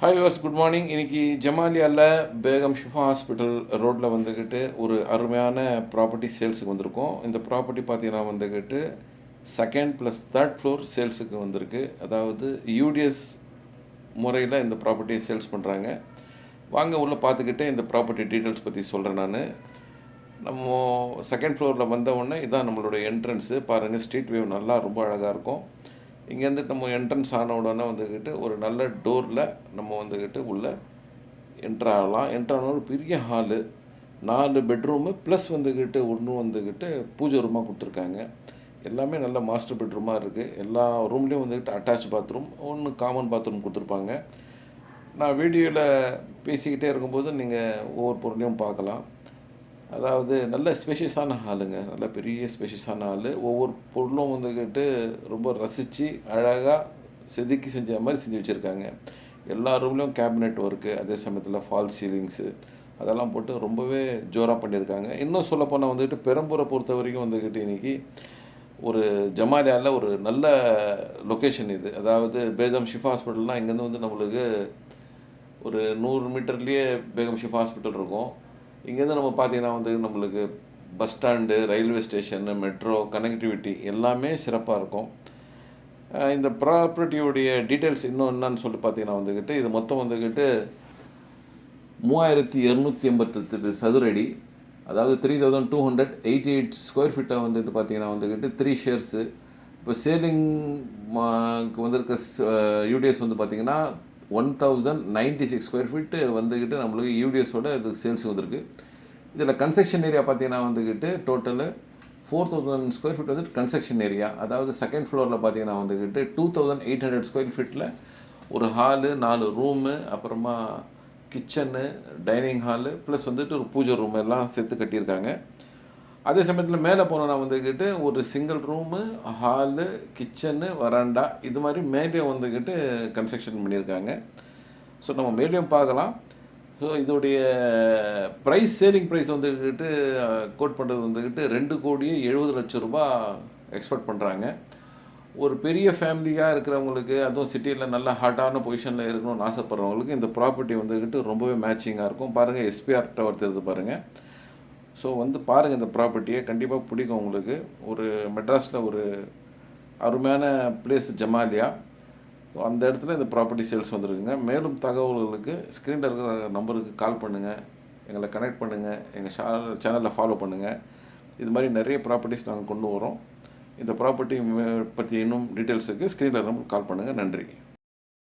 Hi viewers, good morning. இன்றைக்கி ஜமாலியாவில் Begum Shifa hospital ரோட்டில் வந்துக்கிட்டு ஒரு அருமையான ப்ராப்பர்ட்டி சேல்ஸுக்கு வந்திருக்கோம். இந்த ப்ராப்பர்ட்டி பார்த்தீங்கன்னா வந்துக்கிட்டு செகண்ட் ப்ளஸ் தேர்ட் ஃப்ளோர் சேல்ஸுக்கு வந்திருக்கு. அதாவது யூடிஎஸ் முறையில் இந்த ப்ராப்பர்ட்டியை சேல்ஸ் பண்ணுறாங்க. வாங்க உள்ளே பார்த்துக்கிட்டு இந்த ப்ராப்பர்ட்டி டீட்டெயில்ஸ் பற்றி சொல்கிறேன் நான். நம்ம செகண்ட் ஃப்ளோரில் வந்த உடனே இதான் நம்மளோட என்ட்ரன்ஸு. பாருங்கள், ஸ்ட்ரீட் வியூ நல்லா ரொம்ப அழகாக இருக்கும். இங்கேருந்து நம்ம என்ட்ரன்ஸ் ஆன உடனே வந்துக்கிட்டு ஒரு நல்ல டோரில் நம்ம வந்துக்கிட்டு உள்ளே என்ட்ராகலாம். என்ட்ரான ஒரு பெரிய ஹாலு, 4 பெட்ரூமு ப்ளஸ் வந்துக்கிட்டு ஒன்றும் வந்துக்கிட்டு பூஜை ரூமாக கொடுத்துருக்காங்க. எல்லாமே நல்ல மாஸ்டர் பெட்ரூமாக இருக்குது. எல்லா ரூம்லேயும் வந்துக்கிட்டு அட்டாச் பாத்ரூம், ஒன்று காமன் பாத்ரூம் கொடுத்துருப்பாங்க. நான் வீடியோவில் பேசிக்கிட்டே இருக்கும்போது நீங்கள் ஒவ்வொரு பொருளையும் பார்க்கலாம். அதாவது நல்ல ஸ்பேஷியஸான ஹாலுங்க, நல்ல பெரிய ஸ்பேஷியஸான ஹாலு. ஒவ்வொரு பொருளும் வந்துக்கிட்டு ரொம்ப ரசித்து அழகாக செதுக்கி செஞ்ச மாதிரி செஞ்சு வச்சுருக்காங்க. எல்லா ரூம்லேயும் கேபினெட் ஒர்க்கு, அதே சமயத்தில் ஃபால் சீலிங்ஸு அதெல்லாம் போட்டு ரொம்பவே ஜோராக பண்ணியிருக்காங்க. இன்னும் சொல்லப்போனால் வந்துக்கிட்டு பெரம்பூரை பொறுத்த வரைக்கும் வந்துக்கிட்டு இன்றைக்கி ஒரு ஜமாலியாவில் ஒரு நல்ல லொக்கேஷன் இது. அதாவது பேகம் ஷிஃபா ஹாஸ்பிட்டல்னால் இங்கேருந்து வந்து நம்மளுக்கு ஒரு 100 மீட்டர்லேயே பேகம் ஷிஃபா ஹாஸ்பிட்டல் இருக்கும். இங்கேருந்து நம்ம பார்த்திங்கன்னா வந்து நம்மளுக்கு bus stand, railway station, metro connectivity எல்லாமே சிறப்பாக இருக்கும். இந்த ப்ராப்பர்ட்டியோடைய டீட்டெயில்ஸ் இன்னும் என்னன்னு சொல்லி பார்த்தீங்கன்னா வந்துக்கிட்டு இது மொத்தம் வந்துக்கிட்டு 3288 சதுரடி, அதாவது 3288 ஸ்கொயர் ஃபீட்டை வந்துட்டு பார்த்தீங்கன்னா வந்துக்கிட்டு 3 ஷேர்ஸு. இப்போ சேலிங்க்கு வந்திருக்க யூடிஎஸ் வந்து பார்த்திங்கன்னா 1096 ஸ்கொயர் ஃபீட்டு வந்துக்கிட்டு நம்மளுக்கு யூடிஎஸோட இது சேல்ஸ் வந்திருக்கு. இதில் கன்ஸ்ட்ரக்ஷன் ஏரியா பார்த்தீங்கன்னா வந்துக்கிட்டு டோட்டலு 4000 ஸ்கொயர் ஃபீட் வந்துட்டு கன்ஸ்ட்ரக்ஷன் ஏரியா. அதாவது செகண்ட் ஃப்ளோரில் பார்த்தீங்கன்னா வந்துக்கிட்டு 2800 ஸ்கொயர் ஃபீட்டில் ஒரு ஹாலு, 4 ரூமு, அப்புறமா கிச்சனு, டைனிங் ஹாலு ப்ளஸ் வந்துட்டு ஒரு பூஜை ரூம் எல்லாம் சேர்த்து கட்டியிருக்காங்க. அதே சமயத்தில் மேலே போனோன்னா வந்துக்கிட்டு ஒரு சிங்கிள் ரூமு, ஹாலு, கிச்சனு, வராண்டா இது மாதிரி மேலேயும் வந்துக்கிட்டு கன்ஸ்ட்ரக்ஷன் பண்ணியிருக்காங்க. ஸோ நம்ம மேலேயும் பார்க்கலாம். ஸோ இதோடைய ப்ரைஸ், சேலிங் ப்ரைஸ் வந்துக்கிட்டு கோட் பண்ணுறது வந்துக்கிட்டு 2,70,00,000 ரூபா எக்ஸ்பெக்ட் பண்ணுறாங்க. ஒரு பெரிய ஃபேமிலியாக இருக்கிறவங்களுக்கு, அதுவும் சிட்டியில் நல்ல ஹாட்டான பொசிஷனில் இருக்கணும்னு ஆசைப்பட்றவங்களுக்கு இந்த ப்ராப்பர்ட்டி வந்துக்கிட்டு ரொம்பவே மேட்சிங்காக இருக்கும். பாருங்கள், எஸ்பிஆர் டவர் தெரியுது பாருங்கள். ஸோ வந்து பாருங்கள், இந்த ப்ராப்பர்ட்டியை கண்டிப்பாக பிடிக்கும் உங்களுக்கு. ஒரு மெட்ராஸில் ஒரு அருமையான பிளேஸ் ஜமாலியா. ஸோ அந்த இடத்துல இந்த ப்ராப்பர்ட்டி சேல்ஸ் வந்துருக்குங்க. மேலும் தகவல்களுக்கு ஸ்க்ரீனில் இருக்கிற நம்பருக்கு கால் பண்ணுங்கள், எங்களை கனெக்ட் பண்ணுங்கள், எங்கள் சேனலில் ஃபாலோ பண்ணுங்கள். இது மாதிரி நிறைய ப்ராப்பர்ட்டிஸ் நாங்கள் கொண்டு வரோம். இந்த ப்ராப்பர்ட்டி பற்றி இன்னும் டீட்டெயில்ஸுக்கு ஸ்க்ரீனில் நம்பருக்கு கால் பண்ணுங்கள். நன்றி.